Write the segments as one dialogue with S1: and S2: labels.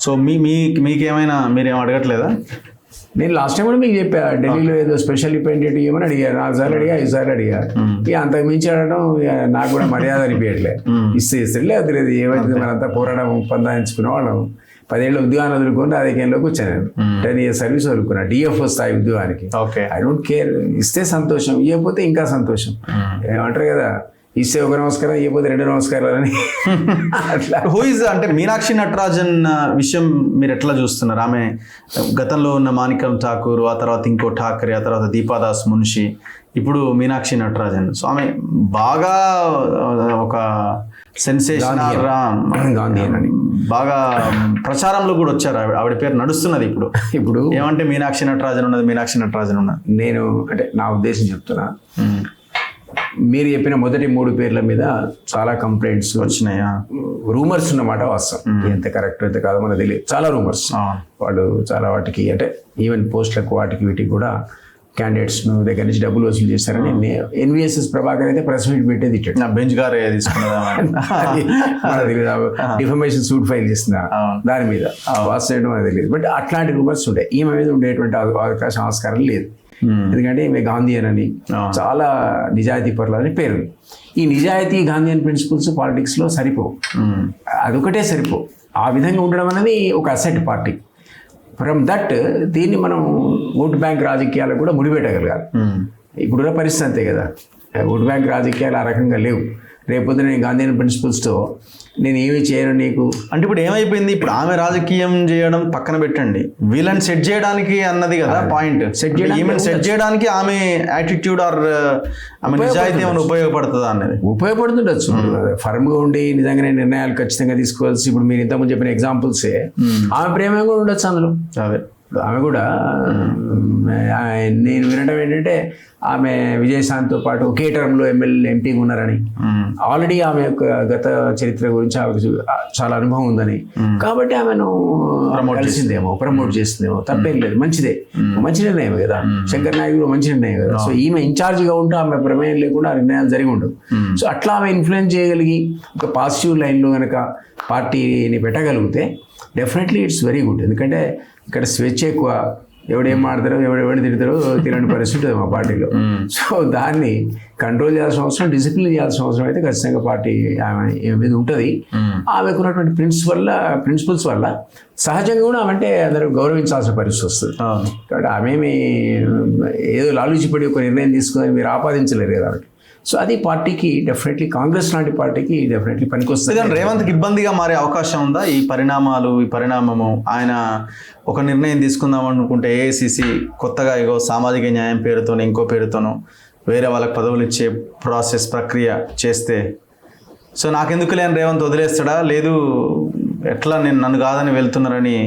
S1: So మీకేమైనా మీరేం అడగట్లేదా?
S2: నేను లాస్ట్ టైం కూడా మీకు చెప్పా, ఢిల్లీలో ఏదో స్పెషల్ అపాయింటెడ్ ఇవ్వమని అడిగా, 4 సార్లు అడిగా, 5 సార్లు అడిగా. ఇక అంతకు మించి అడగడం నాకు కూడా మర్యాద అనిపించట్లే. ఇస్తే లేదు లేదు, ఏమైతే మనంతా పోరాటం పొందాయించుకునే వాళ్ళం. 10 ఏళ్ళ ఉద్యోగాన్ని వదులుకొని రాజకీయంలోకి వచ్చాను. 10 years సర్వీస్ వదులుకున్నా, డిఎఫ్ఓ స్థాయి ఉద్యోగానికి. ఐ డోంట్ కేర్, ఇస్తే సంతోషం, ఇవ్వకపోతే ఇంకా సంతోషం. ఏమంటారు కదా, ఇస్తే 1 నమస్కారం, ఇవ్వకపోతే 2 నమస్కారాలని. అట్లా
S1: అంటే మీనాక్షి నటరాజన్ విషయం మీరు ఎట్లా చూస్తున్నారు? ఆమె గతంలో ఉన్న మాణిక్యం ఠాకూర్, ఆ తర్వాత ఇంకో ఠాకరే, ఆ తర్వాత దీపాదాస్ మున్షి, ఇప్పుడు మీనాక్షి నటరాజన్. సో ఆమె బాగా ఒక సెన్సేషన్, బాగా ప్రచారంలో కూడా వచ్చారు. ఆవిడ పేరు నడుస్తున్నది ఇప్పుడు ఏమంటే మీనాక్షి నటరాజన్ ఉన్నది, మీనాక్షి నటరాజన్ ఉన్నది.
S2: నేను అంటే నా ఉద్దేశం చెప్తున్నా, మీరు చెప్పిన మొదటి 3 పేర్ల మీద చాలా కంప్లైంట్స్ వచ్చినాయా, రూమర్స్ ఉన్నమాట వాస్తవం. ఎంత కరెక్ట్ ఎంత కాదో మనకు తెలియదు. చాలా రూమర్స్, వాళ్ళు చాలా వాటికి అంటే ఈవెన్ పోస్టులకు వాటికి వీటికి కూడా క్యాండిడేట్స్ దగ్గర నుంచి డబ్బులు వసూలు చేస్తారని ఎన్విఎస్ఎస్ ప్రభాకర్ అయితే ప్రెస్ మీట్ పెట్టేది ఇట్లా
S1: బెంచ్ గారు
S2: డిఫర్మేషన్ సూట్ ఫైల్ చేస్తున్నా దాని మీద వాస్తవం మనకు తెలియదు. బట్ అట్లాంటి రూమర్స్ ఉంటాయి. ఈమె మీద ఉండేటువంటి అవకాశం ఆస్కారం లేదు. ఎందుకంటే ఈమె గాంధీయన్ అని, చాలా నిజాయితీ పరులని పేరు. ఈ నిజాయితీ గాంధీయన్ ప్రిన్సిపల్స్ పాలిటిక్స్లో సరిపోవు, అదొకటే సరిపోవు. ఆ విధంగా ఉండడం అనేది ఒక అసెట్ పార్టీ. ఫ్రమ్ దట్ దీన్ని మనం ఓట్ బ్యాంక్ రాజకీయాలకు కూడా ముడిపెట్టగలగాలి. ఇప్పుడున్న పరిస్థితి అంతే కదా, ఓట్ బ్యాంక్ రాజకీయాలు ఆ రకంగా లేవు. రేపొద్దు నేను గాంధీయన్ ప్రిన్సిపల్స్తో నేను ఏమి చేయను నీకు
S1: అంటే ఇప్పుడు ఏమైపోయింది, ఇప్పుడు ఆమె రాజకీయం చేయడం పక్కన పెట్టండి, వీళ్ళని సెట్ చేయడానికి అన్నది కదా పాయింట్. సెట్ చేయడానికి ఆమె యాటిట్యూడ్ ఆర్ ఆమె నిజాయితీ ఏమైనా ఉపయోగపడుతుందా అనేది
S2: ఉపయోగపడుతుండొచ్చు. ఫర్మ్గా ఉండి నిజంగానే నిర్ణయాలు ఖచ్చితంగా తీసుకోవాల్సి, ఇప్పుడు మీరు ఇంతకుముందు చెప్పిన ఎగ్జాంపుల్సే ఆమె ప్రేమ కూడా ఉండొచ్చు అందులో. అదే ఆమె కూడా నేను వినడం ఏంటంటే ఆమె విజయశాంతితో పాటు ఒకే టర్మ్లో ఎంపీగా ఉన్నారని, ఆల్రెడీ ఆమె యొక్క గత చరిత్ర గురించి ఆమెకు చాలా అనుభవం ఉందని, కాబట్టి ఆమెను కలిసిందేమో, ప్రమోట్ చేసిందేమో, తప్పేం లేదు, మంచిదే, మంచి నిర్ణయం కదా. శంకర్ నాయకుడు మంచి నిర్ణయం కదా. సో ఈమె ఇన్ఛార్జ్గా ఉంటూ ఆమె ప్రమేయం లేకుండా నిర్ణయాలు జరిగి ఉండవు. సో అట్లా ఆమె ఇన్ఫ్లుయెన్స్ చేయగలిగి ఒక పాజిటివ్ లైన్లో కనుక పార్టీని పెట్టగలిగితే డెఫినెట్లీ ఇట్స్ వెరీ గుడ్. ఎందుకంటే ఇక్కడ స్వేచ్ఛ ఎక్కువ, ఎవడేం మాడతారో ఎవడెవడు తిడతారో తినని పరిస్థితి ఉంటుంది మా పార్టీలో. సో దాన్ని కంట్రోల్ చేయాల్సిన అవసరం, డిసిప్లిన్ చేయాల్సిన అవసరం అయితే ఖచ్చితంగా పార్టీ ఆమె మీద ఉంటుంది. ఆమెకు ఉన్నటువంటి ప్రిన్సిపల్స్ వల్ల సహజంగా కూడా ఆమె అంటే అందరూ గౌరవించాల్సిన పరిస్థితి వస్తుంది. కాబట్టి ఆమెమి ఏదో లాలూచిపడి ఒక నిర్ణయం తీసుకుని మీరు ఆపాదించలేరు కదా ఆమెకి. సో అది పార్టీకి డెఫినెట్లీ, కాంగ్రెస్ లాంటి పార్టీకి డెఫినెట్లీ పనికొస్తుంది.
S1: రేవంత్కి ఇబ్బందిగా మారే అవకాశం ఉందా ఈ పరిణామము? ఆయన ఒక నిర్ణయం తీసుకుందాం అనుకుంటే ఏఐసిసి కొత్తగా ఇగో సామాజిక న్యాయం పేరుతోనో ఇంకో పేరుతోనో వేరే వాళ్ళకి పదవులు ఇచ్చే ప్రక్రియ చేస్తే, సో నాకెందుకు లేని రేవంత్ వదిలేస్తాడా, లేదు ఎట్లా నన్ను కాదని వెళ్తున్నారని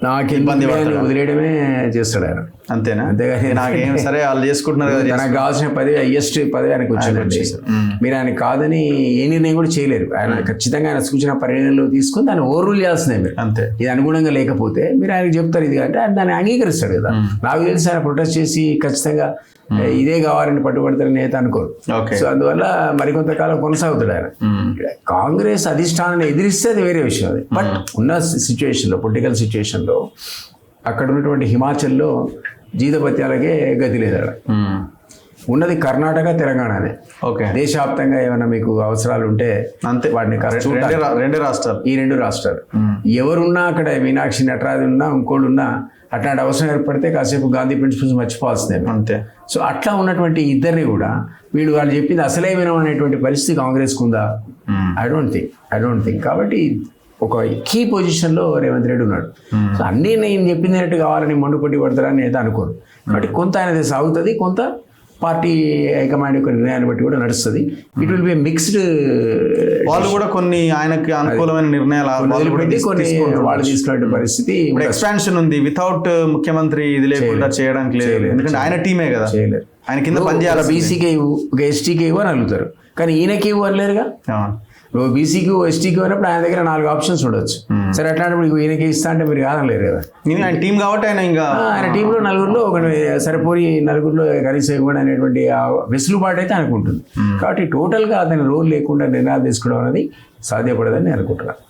S2: నాకు ఇబ్బంది వదిలేయడమే చేస్తాడు ఆయన,
S1: అంతేనా? అంతేగాని నాకేం సరే వాళ్ళు చేసుకుంటున్నారు కదా,
S2: నాకు కావాల్సిన పదవి హైయెస్ట్ పదవి ఆయనకు వచ్చిందండి. మీరు ఆయన కాదని ఏ నిర్ణయం కూడా చేయలేరు. ఆయన ఖచ్చితంగా ఆయన సూచన పరిగణనలో తీసుకొని దాన్ని ఓవర్రూల్ చేయాల్సిందే మీరు. అంతే, ఇది అనుగుణంగా లేకపోతే మీరు ఆయనకు చెప్తారు ఇది అంటే ఆయన దాన్ని అంగీకరిస్తాడు కదా. నాకు తెలిసి ఆయన ప్రొటెస్ట్ చేసి ఖచ్చితంగా ఇదే కావాలని పట్టుబడతారని అయితే అనుకోరు. సో అందువల్ల మరికొంతకాలం కొనసాగుతాడు ఆయన. కాంగ్రెస్ అధిష్టానాన్ని ఎదిరిస్తే అది వేరే విషయం. అది బట్ ఉన్న సిచ్యువేషన్లో, పొలిటికల్ సిచ్యువేషన్లో అక్కడ ఉన్నటువంటి హిమాచల్లో జీతభత్యాలకే గతి లేదు. ఉన్నది కర్ణాటక, తెలంగాణనే. ఓకే, దేశవ్యాప్తంగా ఏమైనా మీకు అవసరాలు ఉంటే అంతే వాటిని ఈ 2 రాష్ట్రాలు ఎవరున్నా అక్కడ మీనాక్షి నటరాజన్ ఉన్నా ఇంకోళ్ళు ఉన్నా అట్లాంటి అవసరం ఏర్పడితే కాసేపు గాంధీ ప్రిన్సిపల్స్ మర్చిపోవాల్సిందే అంతే. సో అట్లా ఉన్నటువంటి ఇద్దరిని కూడా వాళ్ళు చెప్పింది అసలే వినం అనేటువంటి పరిస్థితి కాంగ్రెస్కి ఉందా? I don't think. కాబట్టి ఒక కీ పొజిషన్లో రేవంత్ రెడ్డి ఉన్నాడు. సో అన్నీ నేను చెప్పినట్టు కావాలని మండుపట్టి పడతారని అయితే అనుకోరు. కాబట్టి కొంత ఆయనది సాగుతుంది, కొంత పార్టీ హైకమాండ్ యొక్క నిర్ణయాన్ని బట్టి కూడా నడుస్తుంది. It will be mixed.
S1: వాళ్ళు కూడా కొన్ని ఆయనకి అనుకూలమైన నిర్ణయాలు
S2: వాళ్ళు తీసుకునే పరిస్థితి.
S1: ఎక్స్పాన్షన్ ఉంది, వితౌట్ ముఖ్యమంత్రి ఇది లేకుండా చేయడానికి లేదు. ఎందుకంటే ఆయన టీమే కదా, చేయలేరు. ఆయన కింద పనిచేయాలి.
S2: బీసీకే ఇవ్వు, ఒక ఎస్టీకే ఇవ్వు అని అడుగుతారు, కానీ ఈయనకి ఇవ్వు అనలేరుగా. బీసీకి ఎస్టీకి అయినప్పుడు ఆయన దగ్గర 4 ఆప్షన్స్ ఉండొచ్చు. సరే అట్లాంటప్పుడు ఈయనకి ఇస్తా అంటే మీరు కాదనలేరు కదా.
S1: ఆయన టీం కాబట్టి ఆయన
S2: టీంలో 4గురిలో ఒక సరిపోయి 4గురిలో కనీసం ఇవ్వడం అనేటువంటి వెసులుబాటు అయితే ఆయనకు ఉంటుంది. కాబట్టి టోటల్గా అతని రోల్ లేకుండా నిర్ణయాలు తీసుకోవడం అనేది సాధ్యపడదని అనుకుంటున్నాను.